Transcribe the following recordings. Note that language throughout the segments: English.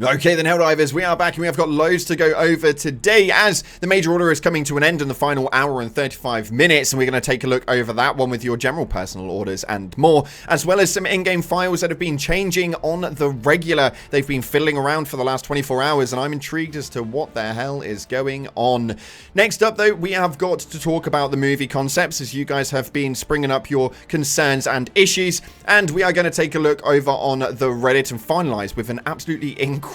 Okay then, Helldivers, we are back and we have got loads to go over today as the Major Order is coming to an end in the final hour and 35 minutes, and we're going to take a look over that one with your general personal orders and more, as well as some in-game files that have been changing on the regular. They've been fiddling around for the last 24 hours, and I'm intrigued as to what the hell is going on. Next up, though, we have got to talk about the movie concepts, as you guys have been springing up your concerns and issues, and we are going to take a look over on the Reddit and finalize with an absolutely incredible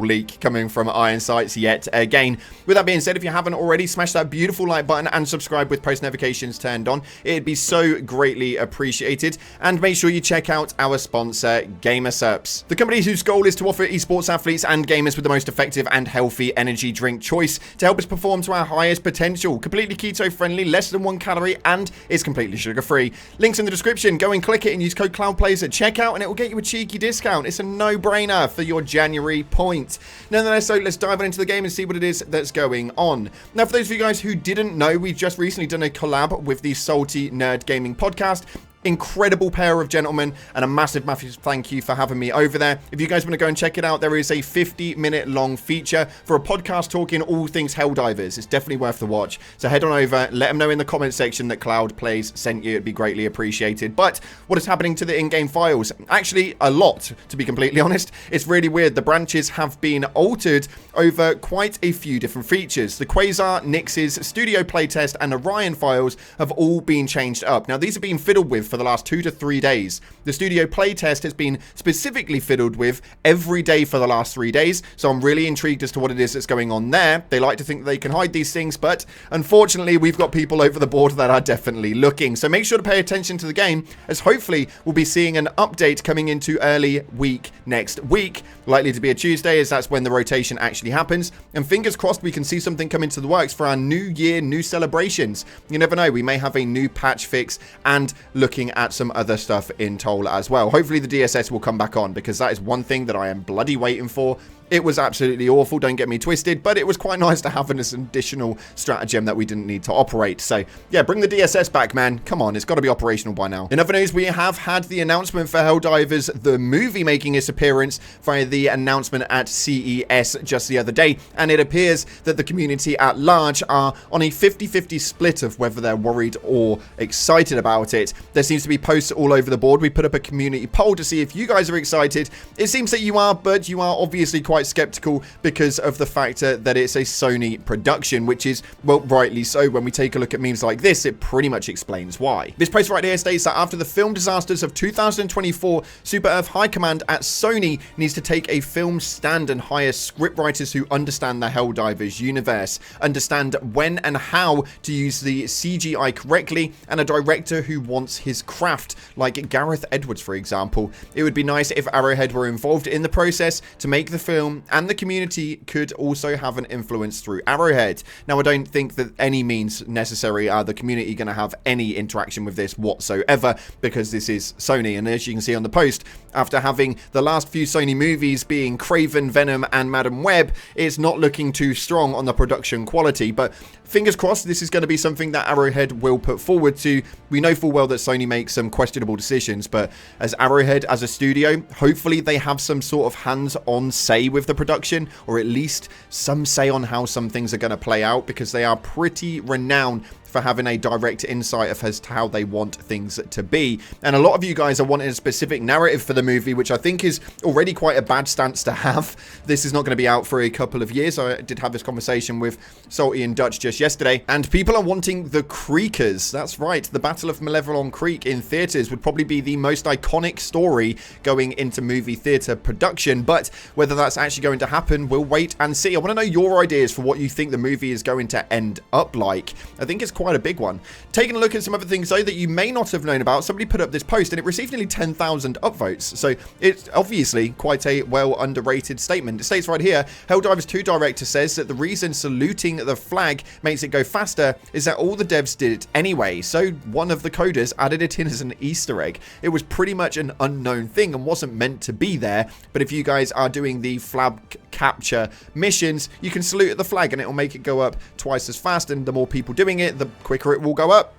leak coming from Iron Sights yet again. With that being said, if you haven't already, smash that beautiful like button and subscribe with post notifications turned on. It'd be so greatly appreciated. And make sure you check out our sponsor, Gamersups, the company whose goal is to offer esports athletes and gamers with the most effective and healthy energy drink choice to help us perform to our highest potential. Completely keto friendly, less than 1 calorie, and is completely sugar free. Links in the description. Go and click it and use code CloudPlays at checkout, and it will get you a cheeky discount. It's a no-brainer for your January point. Nonetheless, so let's dive into the game and see what it is that's going on. Now, for those of you guys who didn't know, we've just recently done a collab with the Salty Nerd Gaming Podcast. Incredible pair of gentlemen, and a massive thank you for having me over there. If you guys want to go and check it out, there is a 50-minute long feature for a podcast talking all things Helldivers. It's definitely worth the watch. So head on over, let them know in the comment section that Cloud Plays sent you. It'd be greatly appreciated. But what is happening to the in-game files? Actually, a lot, to be completely honest. It's really weird. The branches have been altered over quite a few different features. The Quasar, Nix's, Studio Playtest, and Orion files have all been changed up. Now, these have been fiddled with for the last 2 to 3 days. The Studio Playtest has been specifically fiddled with every day for the last 3 days, so I'm really intrigued as to what it is that's going on there. They like to think that they can hide these things, but unfortunately we've got people over the board that are definitely looking. So make sure to pay attention to the game, as hopefully we'll be seeing an update coming into early week next week, likely to be a Tuesday, as that's when the rotation actually happens. And fingers crossed we can see something come into the works for our new year, new celebrations. You never know, we may have a new patch fix and looking at some other stuff in Toll as well. Hopefully the DSS will come back on, because that is one thing that I am bloody waiting for. It was absolutely awful, don't get me twisted, but it was quite nice to have an additional stratagem that we didn't need to operate. So, yeah, bring the DSS back, man. Come on, it's got to be operational by now. In other news, we have had the announcement for Helldivers, the movie, making its appearance via the announcement at CES just the other day, and it appears that the community at large are on a 50-50 split of whether they're worried or excited about it. There seems to be posts all over the board. We put up a community poll to see if you guys are excited. It seems that you are, but you are obviously quite skeptical because of the factor that it's a Sony production, which is, well, rightly so. When we take a look at memes like this, it pretty much explains why. This post right here states that after the film disasters of 2024, Super Earth High Command at Sony needs to take a film stand and hire scriptwriters who understand the Helldivers universe, understand when and how to use the CGI correctly, and a director who wants his craft, like Gareth Edwards, for example. It would be nice if Arrowhead were involved in the process to make the film, and the community could also have an influence through Arrowhead. Now, I don't think that any means necessary are the community going to have any interaction with this whatsoever, because this is Sony, and as you can see on the post, after having the last few Sony movies being Craven, Venom, and Madam Web, it's not looking too strong on the production quality. But fingers crossed, this is going to be something that Arrowhead will put forward to. We know full well that Sony makes some questionable decisions, but as Arrowhead, as a studio, hopefully they have some sort of hands-on say with the production, or at least some say on how some things are going to play out, because they are pretty renowned for having a direct insight of as to how they want things to be. And a lot of you guys are wanting a specific narrative for the movie, which I think is already quite a bad stance to have. This is not going to be out for a couple of years. I did have this conversation with Salty and Dutch just yesterday, and people are wanting the Creekers. That's right, the Battle of Malevelon Creek in theaters would probably be the most iconic story going into movie theater production, but whether that's actually going to happen, we'll wait and see. I want to know your ideas for what you think the movie is going to end up like. I think it's quite a big one. Taking a look at some other things though that you may not have known about, somebody put up this post and it received nearly 10,000 upvotes, so it's obviously quite a well underrated statement. It states right here, Helldivers 2 director says that the reason saluting the flag makes it go faster is that all the devs did it anyway, so one of the coders added it in as an Easter egg. It was pretty much an unknown thing and wasn't meant to be there, but if you guys are doing the flag capture missions, you can salute at the flag and it will make it go up twice as fast, and the more people doing it, the quicker it will go up.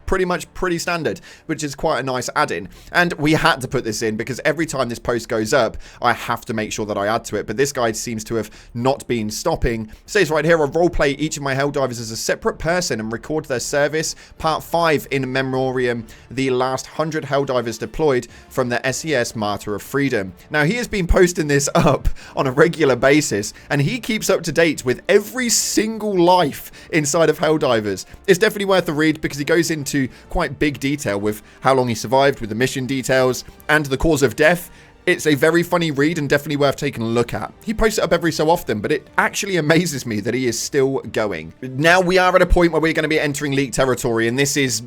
Pretty standard, which is quite a nice add-in. And we had to put this in because every time this post goes up, I have to make sure that I add to it. But this guide seems to have not been stopping. It says right here, I roleplay each of my Helldivers as a separate person and record their service. Part 5 in memoriam, the last 100 Helldivers deployed from the SES Martyr of Freedom. Now, he has been posting this up on a regular basis, and he keeps up to date with every single life inside of Helldivers. It's definitely worth a read because he goes into quite big detail with how long he survived, with the mission details, and the cause of death. It's a very funny read and definitely worth taking a look at. He posts it up every so often, but it actually amazes me that he is still going. Now we are at a point where we're going to be entering leak territory, and this is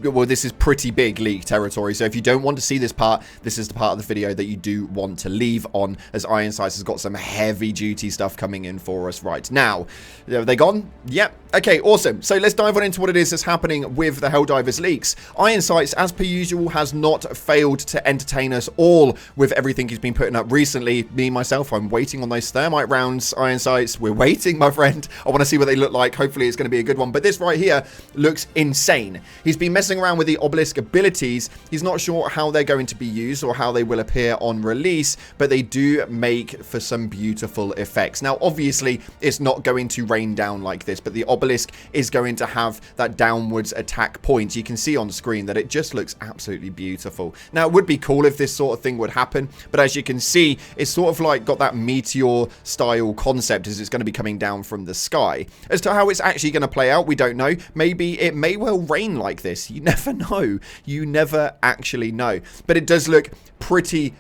pretty big leak territory. So if you don't want to see this part, this is the part of the video that you do want to leave on, as Iron Sights has got some heavy duty stuff coming in for us right now. Are they gone? Yep. Okay, awesome. So let's dive on into what it is that's happening with the Helldivers leaks. Iron Sights, as per usual, has not failed to entertain us all with everything he's been putting up recently. Me, myself, I'm waiting on those thermite rounds, Iron Sights. We're waiting, my friend. I want to see what they look like. Hopefully it's going to be a good one. But this right here looks insane. He's been messing around with the obelisk abilities. He's not sure how they're going to be used or how they will appear on release, but they do make for some beautiful effects. Now, obviously, it's not going to rain down like this, but the obelisk is going to have that downwards attack point. You can see on screen that it just looks absolutely beautiful. Now, it would be cool if this sort of thing would happen, but as you can see, it's sort of like got that meteor style concept as it's going to be coming down from the sky. As to how it's actually going to play out, we don't know. Maybe it may well rain like this. You never know. You never actually know. But it does look pretty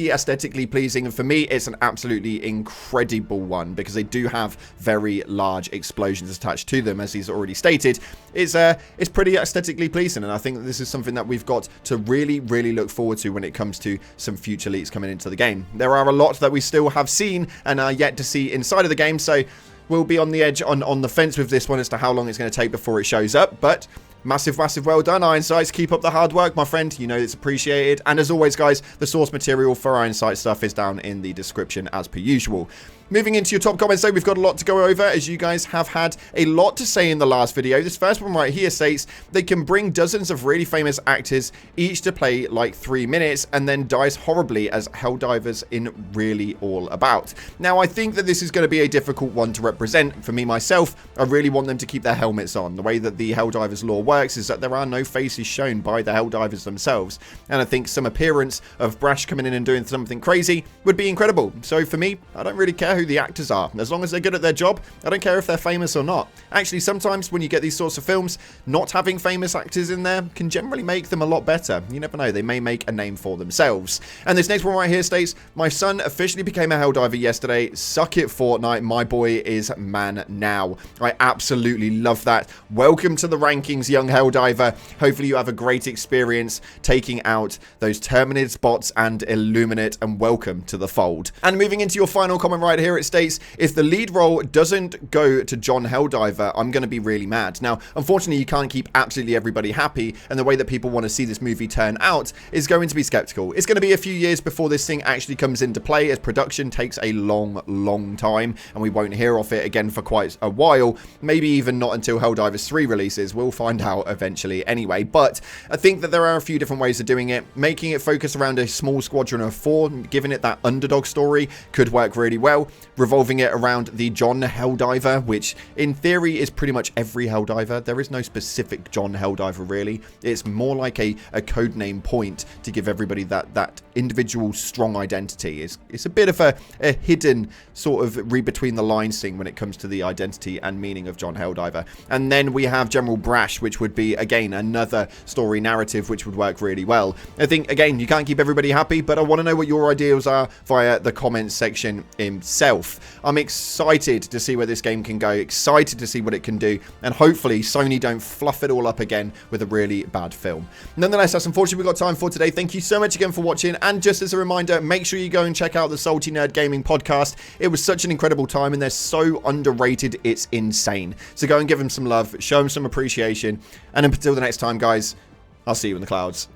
aesthetically pleasing, and for me it's an absolutely incredible one because they do have very large explosions attached to them, as he's already stated. It's pretty aesthetically pleasing, and I think that this is something that we've got to really look forward to when it comes to some future leaks coming into the game. There are a lot that we still have seen and are yet to see inside of the game, so we'll be on the edge, on the fence with this one as to how long it's going to take before it shows up. But massive well done, Iron Sights. Keep up the hard work, my friend. You know it's appreciated. And as always, guys, the source material for Iron Sights stuff is down in the description as per usual. Moving into your top comments, though, we've got a lot to go over, as you guys have had a lot to say in the last video. This first one right here states they can bring dozens of really famous actors, each to play like 3 minutes, and then dies horribly as Helldivers in really all about. Now, I think that this is going to be a difficult one to represent. For me, myself, I really want them to keep their helmets on. The way that the Helldivers lore works is that there are no faces shown by the Helldivers themselves, and I think some appearance of Brash coming in and doing something crazy would be incredible. So for me, I don't really care who the actors are. As long as they're good at their job, I don't care if they're famous or not. Actually, sometimes when you get these sorts of films, not having famous actors in there can generally make them a lot better. You never know, they may make a name for themselves. And this next one right here states, my son officially became a Helldiver yesterday. Suck it, Fortnite. My boy is man now. I absolutely love that. Welcome to the rankings, young Helldiver. Hopefully you have a great experience taking out those Terminid bots and Illuminate, and welcome to the fold. And moving into your final comment right here, it states, if the lead role doesn't go to John Helldiver, I'm going to be really mad. Now, unfortunately, you can't keep absolutely everybody happy, and the way that people want to see this movie turn out is going to be skeptical. It's going to be a few years before this thing actually comes into play, as production takes a long time, and we won't hear of it again for quite a while. Maybe even not until Helldivers 3 releases. We'll find out eventually anyway, but I think that there are a few different ways of doing it. Making it focus around a small squadron of 4, giving it that underdog story could work really well. Revolving it around the John Helldiver, which in theory is pretty much every Helldiver. There is no specific John Helldiver really. It's more like a codename point to give everybody that individual strong identity. It's a bit of a hidden sort of read between the lines thing when it comes to the identity and meaning of John Helldiver. And then we have General Brash, which would be again another story narrative which would work really well. I think again you can't keep everybody happy, but I want to know what your ideas are via the comments section himself. I'm excited to see where this game can go, excited to see what it can do, and hopefully Sony don't fluff it all up again with a really bad film. Nonetheless, that's unfortunately we've got time for today. Thank you so much again for watching, and just as a reminder, make sure you go and check out the Salty Nerd Gaming podcast. It was such an incredible time, and they're so underrated, it's insane. So go and give them some love, show them some appreciation, and until the next time, guys, I'll see you in the clouds.